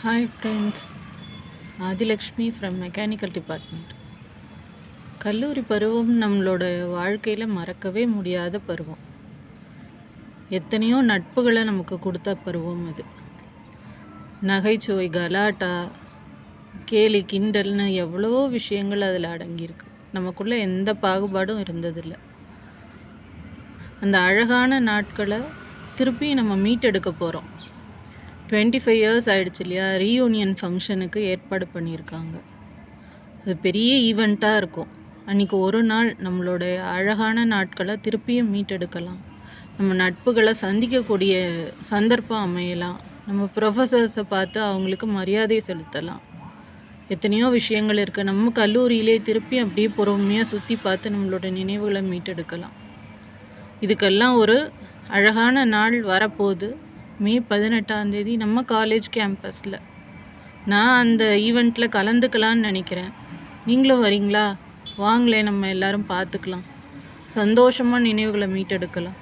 Hi friends, Adilakshmi from mechanical department. கல்லூரி பருவம் நம்மளோட வாழ்க்கையில் மறக்கவே முடியாத பருவம். எத்தனையோ நட்புகளை நமக்கு கொடுத்த பருவம் அது. நகைச்சுவை, கலாட்டா, கேலி கிண்டல்னு எவ்வளவோ விஷயங்கள் அதில் அடங்கியிருக்கு. நமக்குள்ளே எந்த பாகுபாடும் இருந்ததில்லை. அந்த அழகான நாட்களை திருப்பி நம்ம மீட்டெடுக்க போகிறோம். 25 இயர்ஸ் ஆகிடுச்சு இல்லையா? ரீயூனியன் ஃபங்க்ஷனுக்கு ஏற்பாடு பண்ணியிருக்காங்க. அது பெரிய ஈவெண்ட்டாக இருக்கும். அன்றைக்கி ஒரு நாள் நம்மளுடைய அழகான நாட்களை திருப்பியும் மீட்டெடுக்கலாம். நம்ம நட்புகளை சந்திக்கக்கூடிய சந்தர்ப்பம் அமையலாம். நம்ம ப்ரொஃபஸர்ஸை பார்த்து அவங்களுக்கு மரியாதை செலுத்தலாம். எத்தனையோ விஷயங்கள் இருக்குது. நம்ம கல்லூரியிலே திருப்பி அப்படியே பொறுமையாக சுற்றி பார்த்து நம்மளோட நினைவுகளை மீட்டெடுக்கலாம். இதுக்கெல்லாம் ஒரு அழகான நாள் வரப்போகுது. மே 18 நம்ம காலேஜ் கேம்பஸில். நான் அந்த ஈவெண்ட்டில் கலந்துக்கலான்னு நினைக்கிறேன். நீங்களும் வரீங்களா? வாங்களே, நம்ம எல்லோரும் பார்த்துக்கலாம். சந்தோஷமாக நினைவுகளை மீட்டெடுக்கலாம்.